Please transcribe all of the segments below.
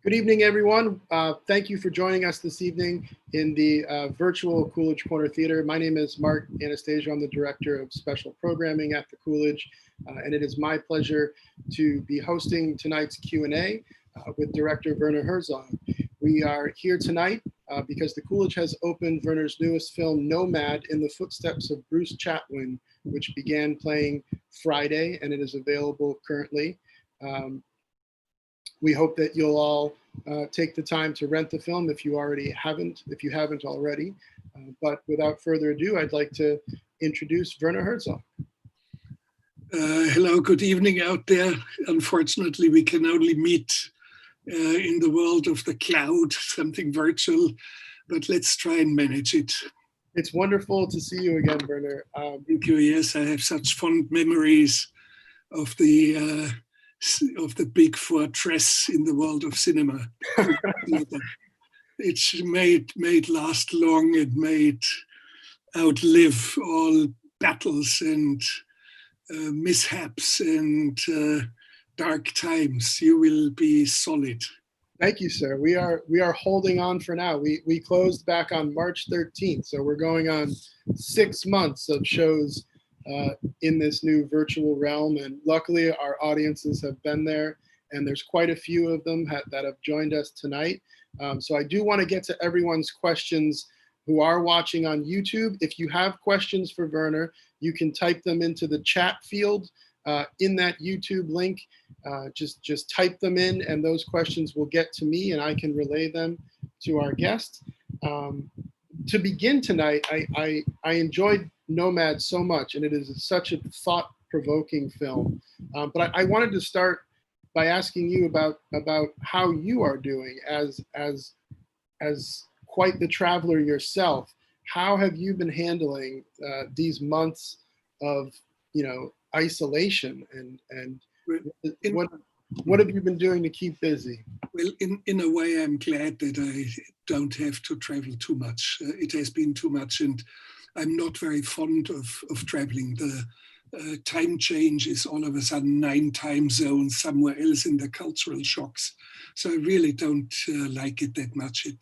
Good evening, everyone. Thank you for joining us this evening in the virtual Coolidge Corner Theatre. My name is Mark Anastasio. I'm the Director of Special Programming at the Coolidge, and it is my pleasure to be hosting tonight's Q&A with Director Werner Herzog. We are here tonight because the Coolidge has opened Werner's newest film, Nomad, in the footsteps of Bruce Chatwin, which began playing Friday, and it is available currently. We hope that you'll all take the time to rent the film if you haven't already. But without further ado, I'd like to introduce Werner Herzog. Hello, good evening out there. Unfortunately, we can only meet in the world of the cloud, something virtual, but let's try and manage it. It's wonderful to see you again, Werner. Thank you. Yes, I have such fond memories of the big fortress in the world of cinema. It's made last long. It made outlive all battles and mishaps and dark times. You will be solid. Thank you, sir. We are holding on for now. We closed back on March 13th, so we're going on 6 months of shows in this new virtual realm, and luckily our audiences have been there, and there's quite a few of them that have joined us tonight. So I do want to get to everyone's questions who are watching on YouTube. If you have questions for Werner, you can type them into the chat field in that YouTube link. Just type them in, and those questions will get to me, and I can relay them to our guest. To begin tonight, I enjoyed Nomad so much, and it is such a thought-provoking film. But I wanted to start by asking you about how you are doing as quite the traveler yourself. How have you been handling these months of isolation, and what have you been doing to keep busy? Well, in a way, I'm glad that I don't have to travel too much. It has been too much, and I'm not very fond of traveling. The time change is all of a sudden 9 time zones somewhere else in the cultural shocks. So I really don't like it that much. It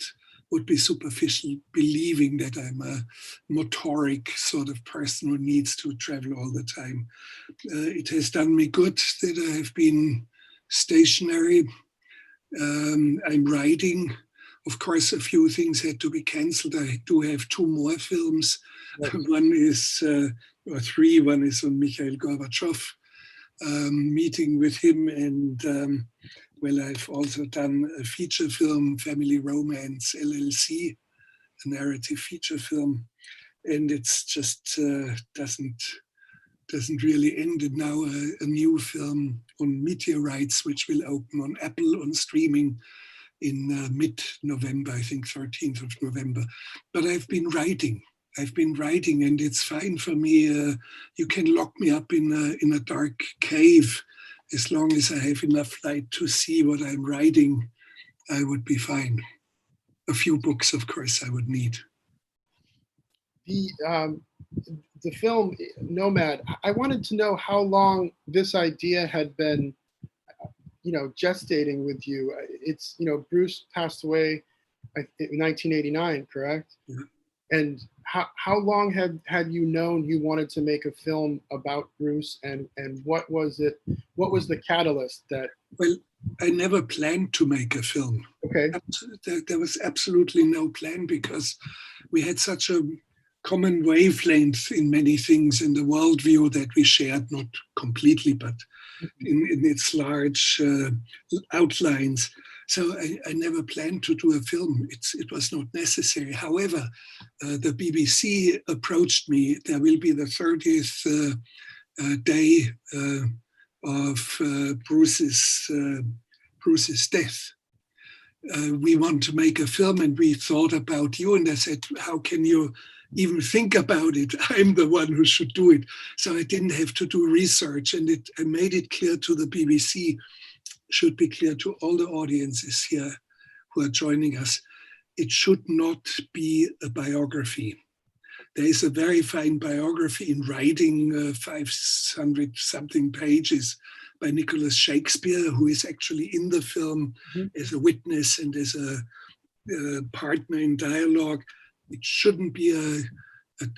would be superficial believing that I'm a motoric sort of person who needs to travel all the time. It has done me good that I have been stationary. I'm writing. Of course, a few things had to be cancelled. I do have 2 more films. One is, or 3, one is on Mikhail Gorbachev, meeting with him. And well, I've also done a feature film, Family Romance, LLC, a narrative feature film. And it's just doesn't really end. And now a new film on meteorites, which will open on Apple on streaming in mid-November, I think 13th of November. But I've been writing, and it's fine for me. You can lock me up in a dark cave. As long as I have enough light to see what I'm writing, I would be fine. A few books, of course, I would need. The film Nomad, I wanted to know how long this idea had been gestating with you. It's, Bruce passed away in 1989, correct? Yeah. And how long had you known you wanted to make a film about Bruce, and what was the catalyst that? Well, I never planned to make a film. Okay. There was absolutely no plan, because we had such a common wavelength in many things in the worldview that we shared, not completely, but in its large outlines. So I never planned to do a film. It was not necessary. However, the BBC approached me. There will be the 30th day of Bruce's death. We want to make a film, and we thought about you. And I said, how can you even think about it? I'm the one who should do it. So I didn't have to do research, and I made it clear to the BBC, should be clear to all the audiences here who are joining us. It should not be a biography. There is a very fine biography in writing, 500 something pages, by Nicholas Shakespeare, who is actually in the film as a witness and as a partner in dialogue. It shouldn't be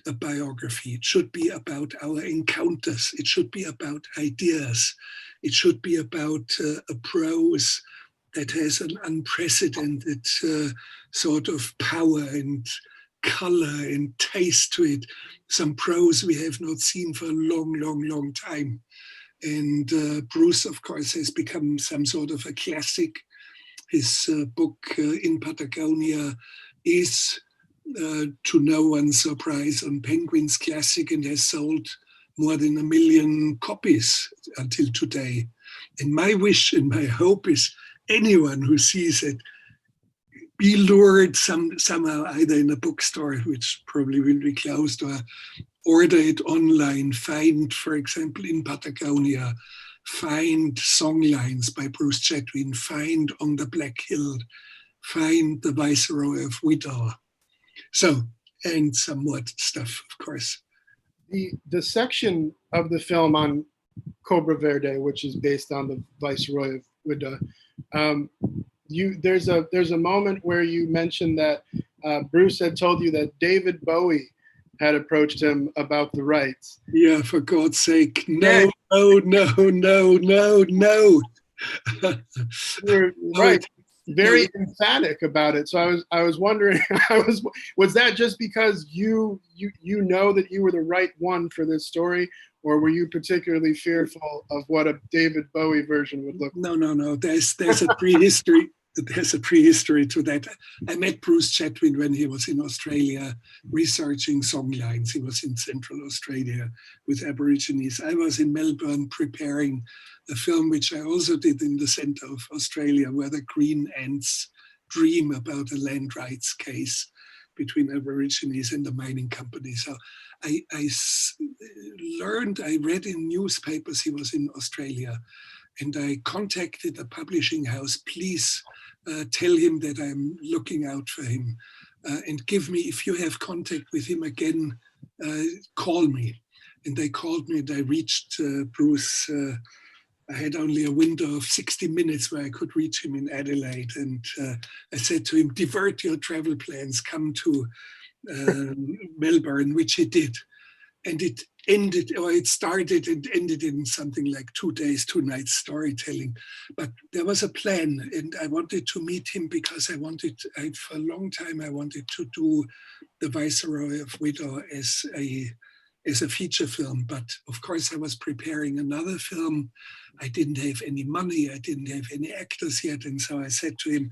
a biography. It should be about our encounters. It should be about ideas. It should be about a prose that has an unprecedented sort of power and color and taste to it. Some prose we have not seen for a long, long, long time. And Bruce, of course, has become some sort of a classic. His book, In Patagonia, is, to no one's surprise, on Penguin's Classic and has sold more than 1 million copies until today. And my wish and my hope is anyone who sees it be lured somehow either in a bookstore, which probably will be closed, or order it online, find, for example, In Patagonia, find songlines by Bruce Chatwin, find On the Black Hill, find The Viceroy of Widor. So, and some more stuff, of course. The section of the film on Cobra Verde, which is based on the Viceroy of Widor, there's a moment where you mentioned that Bruce had told you that David Bowie had approached him about the rights. Yeah, for God's sake, no. You're right. Very emphatic about it. So I was wondering, was that just because you know that you were the right one for this story, or were you particularly fearful of what a David Bowie version would look like? No. There's a prehistory. There's a prehistory to that. I met Bruce Chatwin when he was in Australia researching songlines. He was in Central Australia with Aborigines. I was in Melbourne preparing a film which I also did in the center of Australia, where the Green Ants dream about a land rights case between Aborigines and the mining company. So I read in newspapers he was in Australia, and I contacted a publishing house. Please tell him that I'm looking out for him, and give me, if you have contact with him again, call me. And they called me, and I reached Bruce. I had only a window of 60 minutes where I could reach him in Adelaide. And I said to him, divert your travel plans, come to Melbourne, which he did. And it started and ended in something like 2 days, 2 nights storytelling. But there was a plan, and I wanted to meet him because for a long time, I wanted to do The Viceroy of Widor as a feature film. But of course, I was preparing another film. I didn't have any money. I didn't have any actors yet. And so I said to him,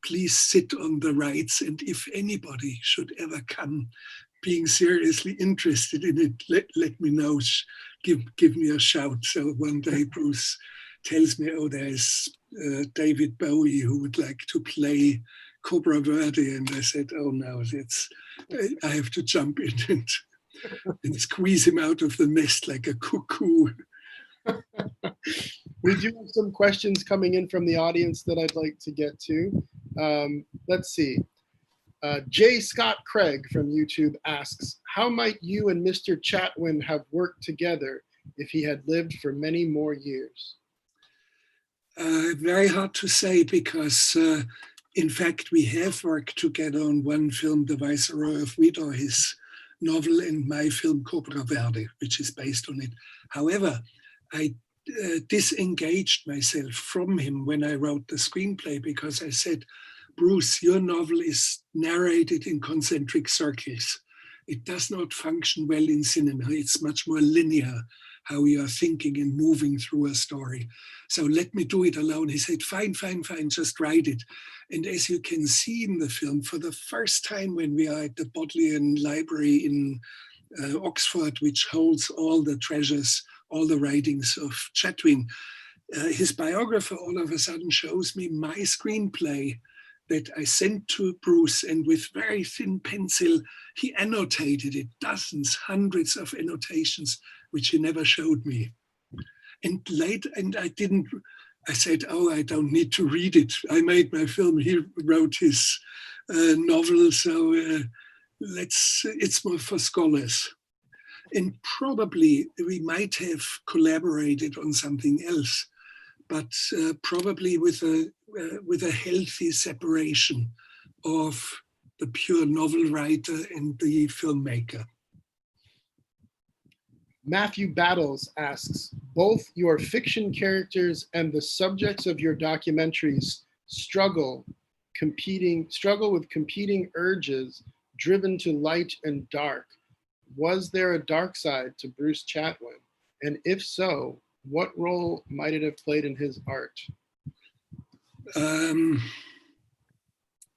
please sit on the rights. And if anybody should ever come being seriously interested in it, let me know, give me a shout. So one day Bruce tells me, oh, there's David Bowie who would like to play Cobra Verde. And I said, oh no, I have to jump in and squeeze him out of the nest like a cuckoo. We do have some questions coming in from the audience that I'd like to get to. Let's see. J. Scott Craig from YouTube asks, how might you and Mr. Chatwin have worked together if he had lived for many more years? Very hard to say, because in fact we have worked together on one film, The Viceroy of Widor, his novel, and my film Cobra Verde, which is based on it. However, I disengaged myself from him when I wrote the screenplay, because I said, Bruce, your novel is narrated in concentric circles. It does not function well in cinema. It's much more linear, how you are thinking and moving through a story. So let me do it alone. He said, fine, just write it. And as you can see in the film, for the first time when we are at the Bodleian Library in Oxford, which holds all the treasures, all the writings of Chatwin, his biographer all of a sudden shows me my screenplay that I sent to Bruce, and with very thin pencil, he annotated it, dozens, hundreds of annotations, which he never showed me. And I said, oh, I don't need to read it. I made my film, he wrote his novel, so it's more for scholars. And probably we might have collaborated on something else. but probably with a healthy separation of the pure novel writer and the filmmaker. Matthew Battles asks, both your fiction characters and the subjects of your documentaries struggle with competing urges driven to light and dark. Was there a dark side to Bruce Chatwin? And if so, what role might it have played in his art?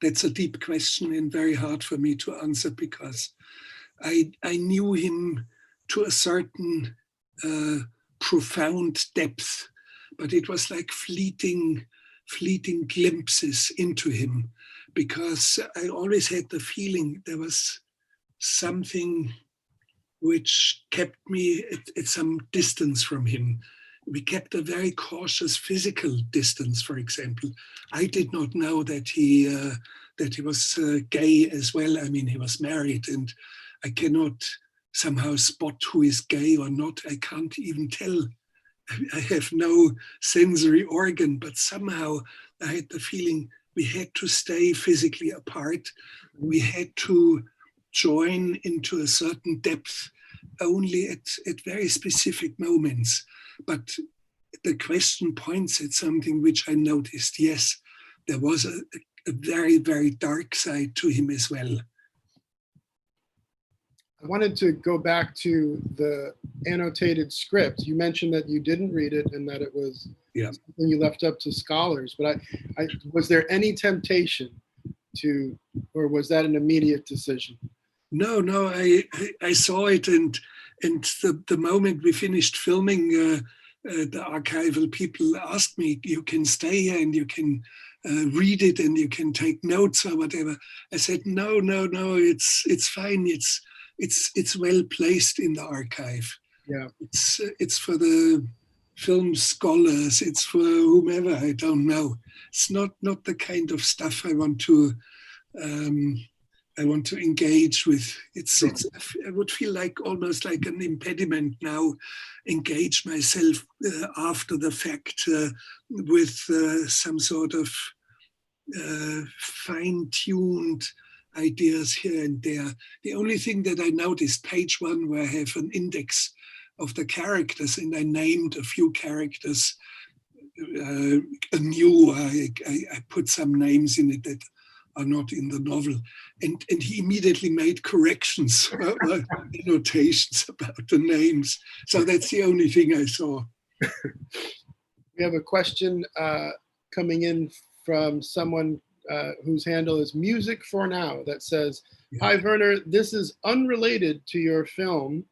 That's a deep question and very hard for me to answer, because I knew him to a certain profound depth, but it was like fleeting glimpses into him, because I always had the feeling there was something which kept me at some distance from him. We kept a very cautious physical distance, for example. I did not know that he was gay as well. I mean, he was married, and I cannot somehow spot who is gay or not. I can't even tell. I have no sensory organ, but somehow I had the feeling we had to stay physically apart. We had to join into a certain depth only at very specific moments. But the question points at something which I noticed. Yes, there was a very, very dark side to him as well. I wanted to go back to the annotated script. You mentioned that you didn't read it and that it was something you left up to scholars. But was there any temptation to, or was that an immediate decision? No, I saw it, and the moment we finished filming, the archival people asked me, "You can stay here and you can read it and you can take notes or whatever." I said, "No, it's fine. It's well placed in the archive. Yeah, it's for the film scholars. It's for whomever. I don't know. It's not the kind of stuff I want to engage with. I would feel like almost like an impediment now. Engage myself after the fact with some sort of fine-tuned ideas here and there. The only thing that I noticed, page 1, where I have an index of the characters, and I named a few characters anew. I put some names in it that are not in the novel, and he immediately made corrections or annotations about the names. So that's the only thing I saw. We have a question coming in from someone whose handle is Music for Now, that says, "Hi Werner, this is unrelated to your film,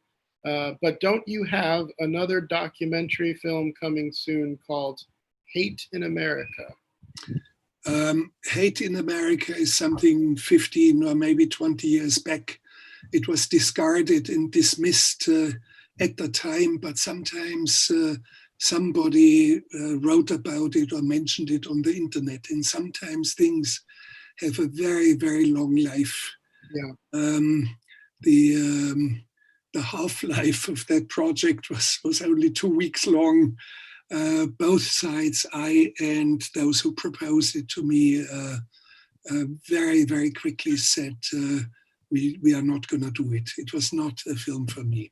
but don't you have another documentary film coming soon called Hate in America?" Hate in America is something 15 or maybe 20 years back. It was discarded and dismissed at the time, but sometimes somebody wrote about it or mentioned it on the internet, and sometimes things have a very, very long life. Yeah. The half-life of that project was only 2 weeks long. Both sides, I and those who proposed it to me, very, very quickly said, we are not going to do it. It was not a film for me.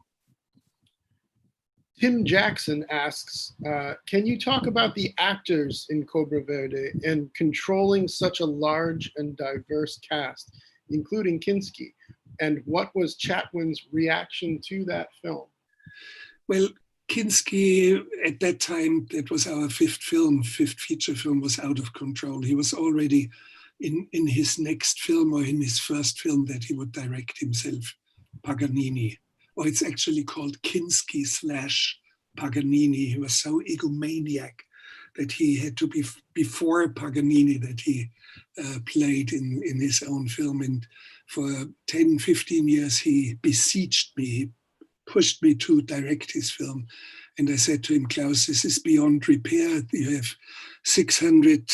Tim Jackson asks, can you talk about the actors in Cobra Verde and controlling such a large and diverse cast, including Kinski? And what was Chatwin's reaction to that film? Well, Kinski, at that time, that was our fifth feature film, was out of control. He was already in his next film, or in his first film that he would direct himself, Paganini. Or it's actually called Kinski / Paganini. He was so egomaniac that he had to be before Paganini that he played in his own film. And for 10, 15 years, he besieged me. He pushed me to direct his film. And I said to him, "Klaus, this is beyond repair. You have 600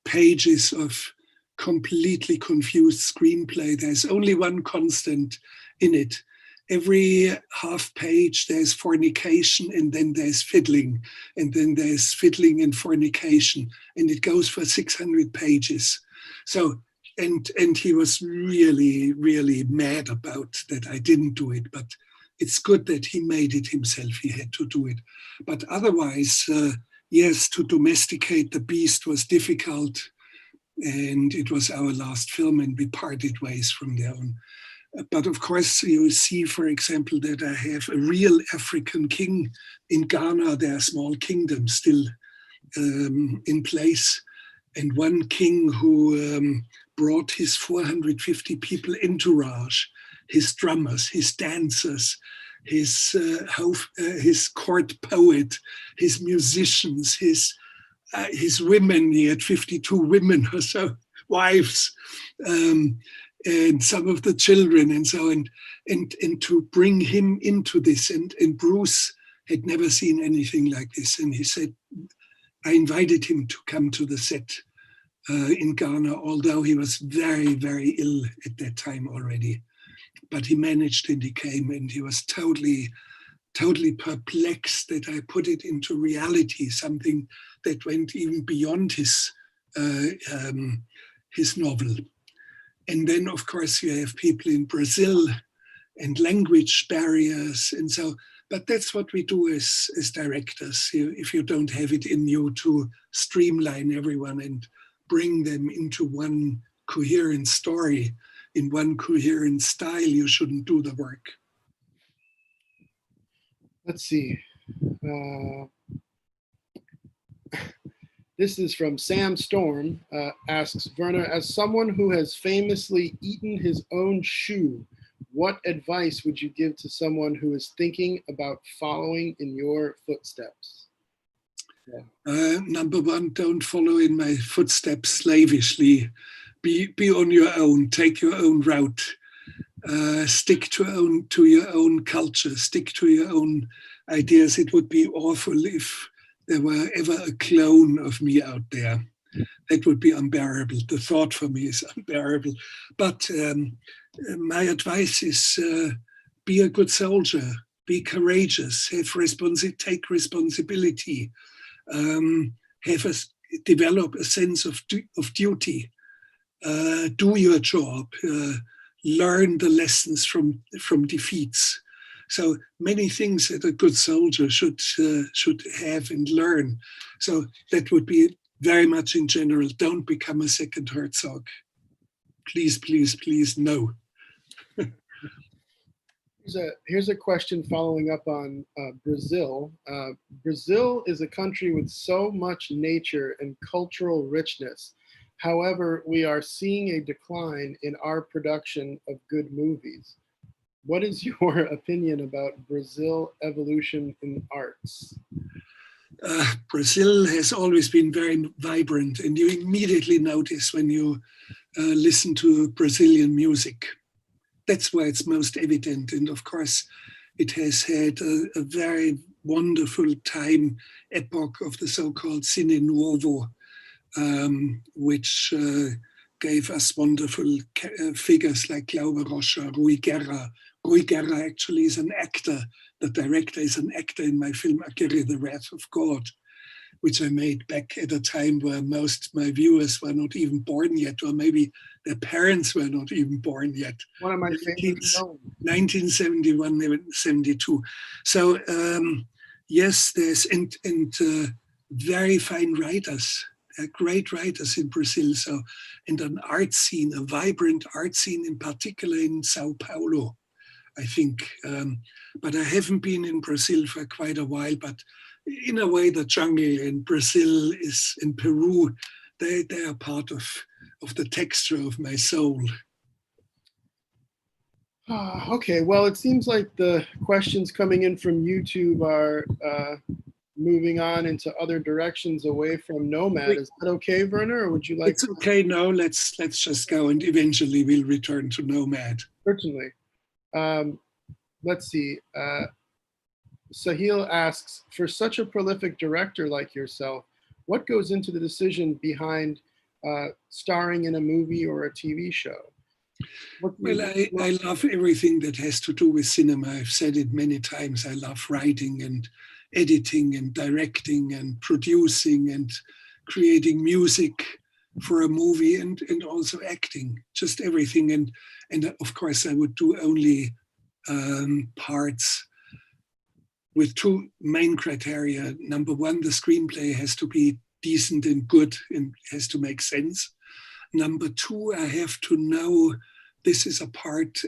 pages of completely confused screenplay. There's only one constant in it, every half page there's fornication, and then there's fiddling, and then there's fiddling and fornication, and it goes for 600 pages. So, and he was really, really mad about that I didn't do it, but it's good that he made it himself. He had to do it. But otherwise, yes, to domesticate the beast was difficult, and it was our last film, and we parted ways from there on. But of course, you see, for example, that I have a real African king in Ghana. There are small kingdoms still in place. And one king who brought his 450 people entourage, his drummers, his dancers, his court poet, his musicians, his women. He had 52 women or so, wives. And some of the children and so on, and to bring him into this. And Bruce had never seen anything like this. And he said, I invited him to come to the set in Ghana, although he was very, very ill at that time already. But he managed, and he came, and he was totally, totally perplexed that I put it into reality, something that went even beyond his novel. And then, of course, you have people in Brazil and language barriers. And so, but that's what we do as directors. If you don't have it in you to streamline everyone and bring them into one coherent story, in one coherent style, you shouldn't do the work. Let's see. This is from Sam Storm, asks, Werner, as someone who has famously eaten his own shoe, what advice would you give to someone who is thinking about following in your footsteps? Yeah. Number one, don't follow in my footsteps slavishly. Be on your own, take your own route. Stick to your own culture, stick to your own ideas. It would be awful if there were ever a clone of me out there. That would be unbearable. The thought for me is unbearable. But my advice is be a good soldier, be courageous, take responsibility, develop a sense of duty, do your job, learn the lessons from defeats. So many things that a good soldier should have and learn. So that would be very much in general. Don't become a second Herzog. Please, please, please, no. Here's a question following up on Brazil. Brazil is a country with so much nature and cultural richness. However, we are seeing a decline in our production of good movies. What is your opinion about Brazil evolution in arts? Brazil has always been very vibrant, and you immediately notice when you listen to Brazilian music. That's where it's most evident. And of course, it has had a very wonderful time, epoch of the so-called Cine Novo, which gave us wonderful figures like Glaube Rocha, Rui Guerra. Rui Guerra actually is an actor. The director is an actor in my film Akira, The Wrath of God, which I made back at a time where most my viewers were not even born yet, or maybe their parents were not even born yet. One of my favorite films. 1971, 72. So yes, there's and very fine writers, great writers in Brazil. So, and an art scene, a vibrant art scene, in particular in Sao Paulo, I think. But I haven't been in Brazil for quite a while. But in a way, the jungle in Brazil is in Peru. They are part of the texture of my soul. Okay, well, it seems like the questions coming in from YouTube are moving on into other directions away from Nomad. Is that okay, Werner, or would you like? It's okay. No, let's just go, and eventually we'll return to Nomad. Certainly. Let's see. Sahil asks, for such a prolific director like yourself, what goes into the decision behind starring in a movie or a TV show? Well, I love everything that has to do with cinema. I've said it many times. I love writing and editing and directing and producing and creating music for a movie and also acting, just everything. And of course, I would do only parts with two main criteria. Number one, the screenplay has to be decent and good and has to make sense. Number two, I have to know this is a part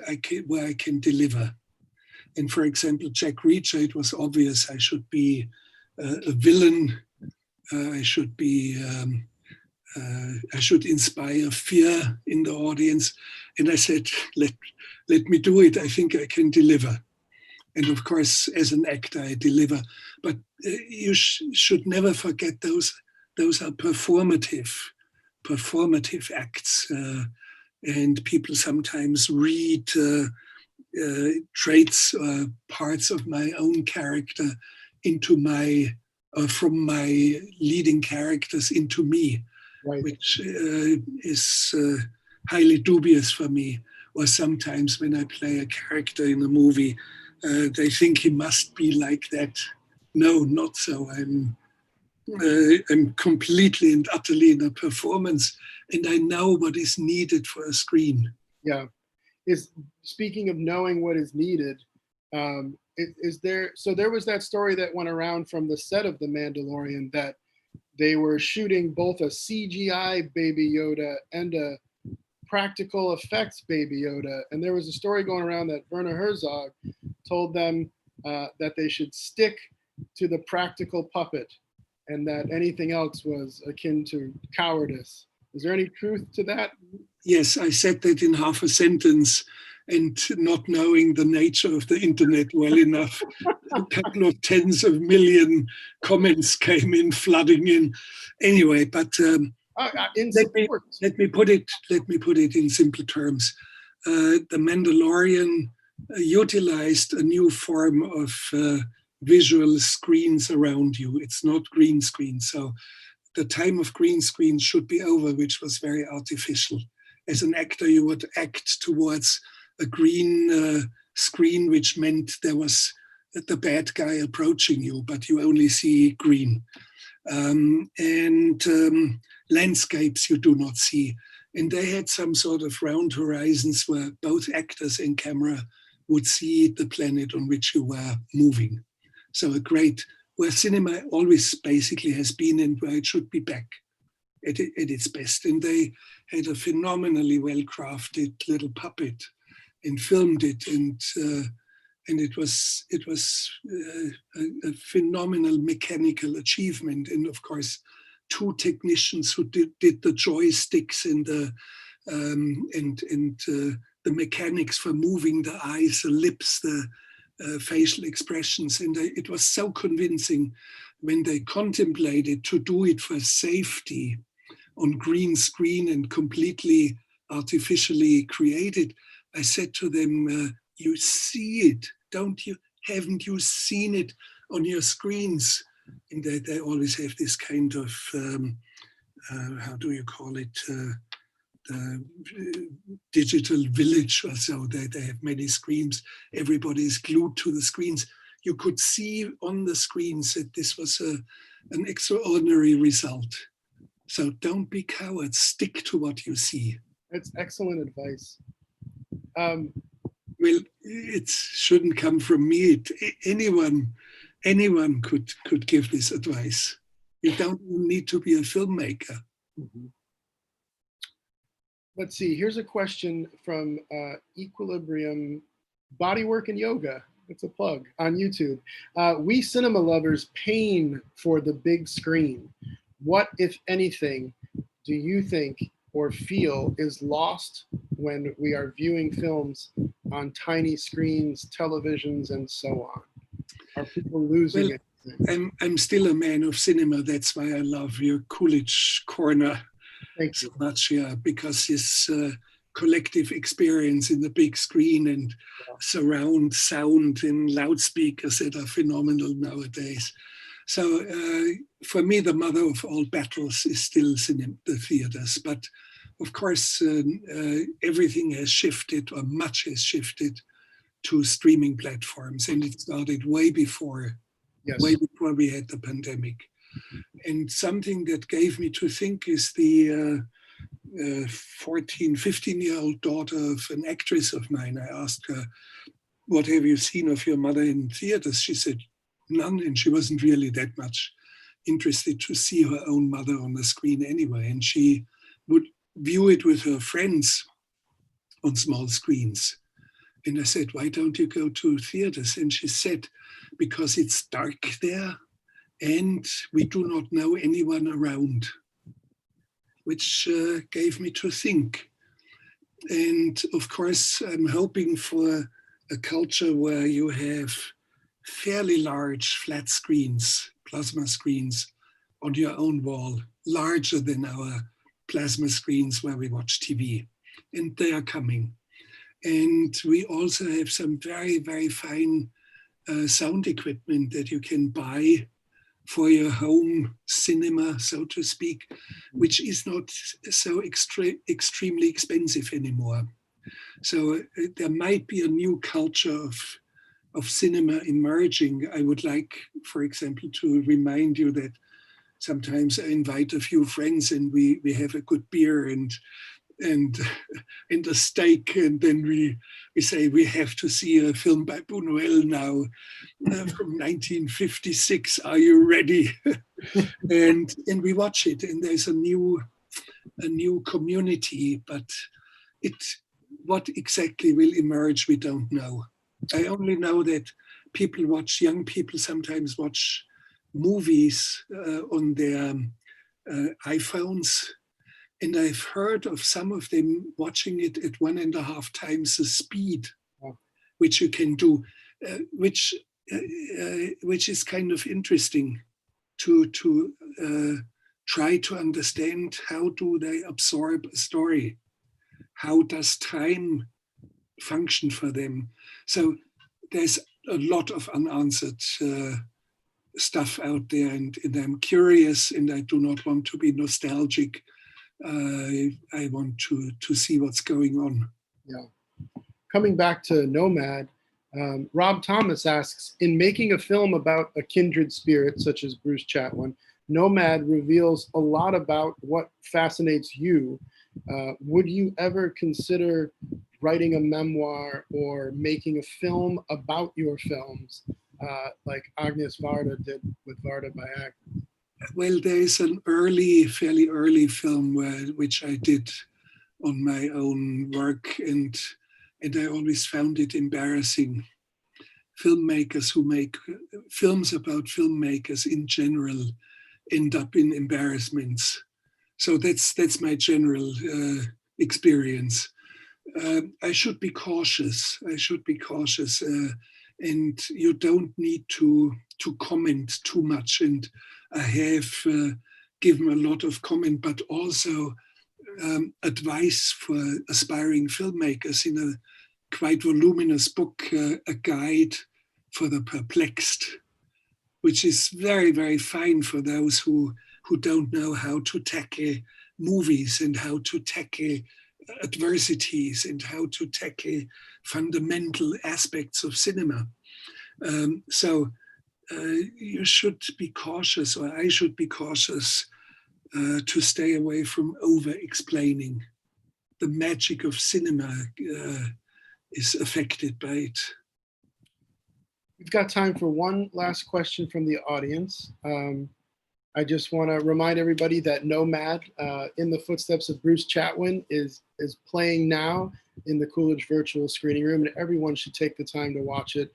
where I can deliver. And for example, Jack Reacher, it was obvious I should be a villain. I should inspire fear in the audience. And I said, let me do it. I think I can deliver. And of course, as an actor, I deliver. But you should never forget those are performative acts. And people sometimes read traits, parts of my own character into from my leading characters into me, right. Which is highly dubious for me. Or sometimes when I play a character in a movie, they think he must be like that. No, not so. I'm completely and utterly in a performance, and I know what is needed for a screen. Yeah. Speaking of knowing what is needed, so there was that story that went around from the set of The Mandalorian that they were shooting both a CGI Baby Yoda and a practical effects Baby Yoda. And there was a story going around that Werner Herzog told them that they should stick to the practical puppet and that anything else was akin to cowardice. Is there any truth to that? Yes, I said that in half a sentence, and not knowing the nature of the internet well enough, a couple of tens of million comments came in, flooding in. Anyway, but let me put it in simple terms. The Mandalorian utilized a new form of visual screens around you. It's not green screen. So the time of green screen should be over, which was very artificial. As an actor, you would act towards a green screen, which meant there was the bad guy approaching you, but you only see green. And landscapes you do not see. And they had some sort of round horizons where both actors and camera would see the planet on which you were moving. So where cinema always basically has been and where it should be back at its best. And they had a phenomenally well-crafted little puppet and filmed it. And it was a phenomenal mechanical achievement. And of course, two technicians who did the joysticks and the mechanics for moving the eyes, the lips, the facial expressions. And it was so convincing when they contemplated to do it for safety on green screen and completely artificially created. I said to them, you see it, don't you? Haven't you seen it on your screens? And they always have this kind of, how do you call it, digital village or so. They have many screens. Everybody is glued to the screens. You could see on the screens that this was an extraordinary result. So don't be cowards. Stick to what you see. That's excellent advice. Well, it shouldn't come from me. Anyone could give this advice. You don't need to be a filmmaker. Mm-hmm. Let's see, here's a question from Equilibrium Bodywork and Yoga. It's a plug on YouTube. We cinema lovers pine for the big screen. What, if anything, do you think or feel is lost when we are viewing films on tiny screens, televisions, and so on? Are people losing it? I'm still a man of cinema. That's why I love your Coolidge Corner so much, yeah, because this collective experience in the big screen and surround sound in loudspeakers that are phenomenal nowadays. So for me, the mother of all battles is still the theaters. But of course, everything has shifted, or much has shifted, to streaming platforms, and it started way before we had the pandemic. And something that gave me to think is the 14, 15-year-old daughter of an actress of mine. I asked her, what have you seen of your mother in theaters? She said, none, and she wasn't really that much interested to see her own mother on the screen anyway, and she would view it with her friends on small screens. And I said, why don't you go to theaters? And she said, because it's dark there and we do not know anyone around, which gave me to think. And of course, I'm hoping for a culture where you have fairly large flat screens, plasma screens on your own wall, larger than our plasma screens where we watch TV. And they are coming. And we also have some very, very fine sound equipment that you can buy for your home cinema, so to speak, which is not so extremely expensive anymore. So there might be a new culture of cinema emerging. I would like, for example, to remind you that sometimes I invite a few friends and we have a good beer and a steak, and then we say we have to see a film by Buñuel now from 1956. Are you ready? and we watch it, and there's a new community, but what exactly will emerge, we don't know. I only know that young people sometimes watch movies on their iPhones. And I've heard of some of them watching it at 1.5 times the speed, which you can do, which is kind of interesting to try to understand how do they absorb a story? How does time function for them? So there's a lot of unanswered stuff out there, and I'm curious, and I do not want to be nostalgic. I want to see what's going on. Yeah. Coming back to Nomad, Rob Thomas asks, in making a film about a kindred spirit such as Bruce Chatwin, Nomad reveals a lot about what fascinates you. Would you ever consider writing a memoir or making a film about your films, like Agnes Varda did with Varda by Agnes? Well, there is an fairly early film which I did on my own work, and I always found it embarrassing. Filmmakers who make films about filmmakers in general end up in embarrassments. So that's my general experience. I should be cautious. And you don't need to comment too much. And I have given a lot of comment, but also advice for aspiring filmmakers in a quite voluminous book, A Guide for the Perplexed, which is very, very fine for those who don't know how to tackle movies and how to tackle adversities and how to tackle fundamental aspects of cinema. So you should be cautious, or I should be cautious to stay away from over-explaining. The magic of cinema is affected by it. We've got time for one last question from the audience. I just want to remind everybody that Nomad, in the Footsteps of Bruce Chatwin, is playing now in the Coolidge virtual screening room, and everyone should take the time to watch it.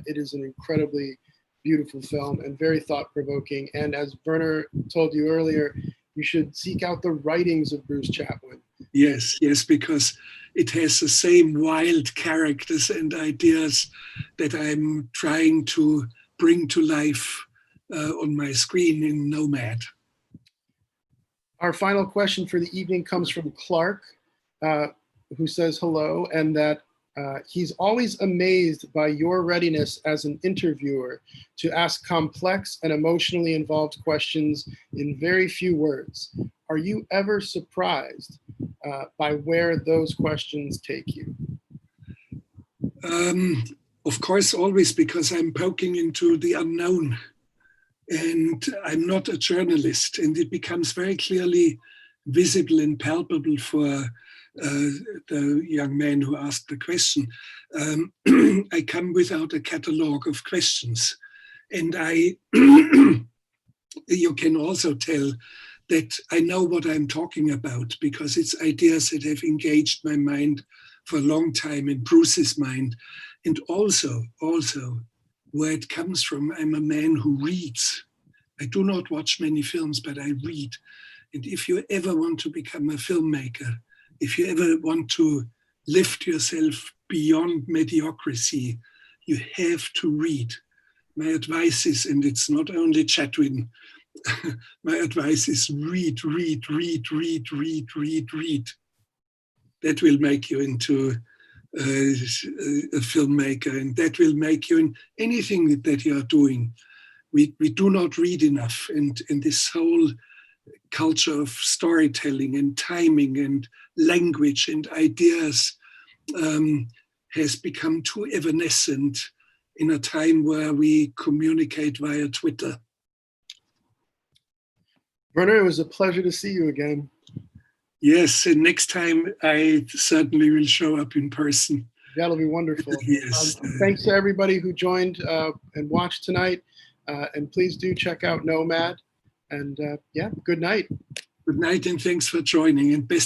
It is an incredibly beautiful film and very thought-provoking. And as Werner told you earlier, you should seek out the writings of Bruce Chatwin. Yes, because it has the same wild characters and ideas that I'm trying to bring to life on my screen in Nomad. Our final question for the evening comes from Clark, who says hello, and that he's always amazed by your readiness as an interviewer to ask complex and emotionally involved questions in very few words. Are you ever surprised by where those questions take you? Of course, always, because I'm poking into the unknown, and I'm not a journalist, and it becomes very clearly visible and palpable for the young man who asked the question. I come without a catalogue of questions, and you can also tell that I know what I'm talking about, because it's ideas that have engaged my mind for a long time, in Bruce's mind, and also where it comes from. I'm a man who reads. I do not watch many films, but I read. And if you ever want to become a filmmaker, if you ever want to lift yourself beyond mediocrity, you have to read. My advice is, and it's not only Chatwin, my advice is read. That will make you into a filmmaker, and that will make you in anything that you are doing. We do not read enough, and this whole culture of storytelling and timing and language and ideas has become too evanescent in a time where we communicate via Twitter. Werner, it was a pleasure to see you again. Yes, and next time I certainly will show up in person. That'll be wonderful. Yes. Thanks to everybody who joined and watched tonight. And please do check out Nomad. And yeah, good night. Good night, and thanks for joining, and best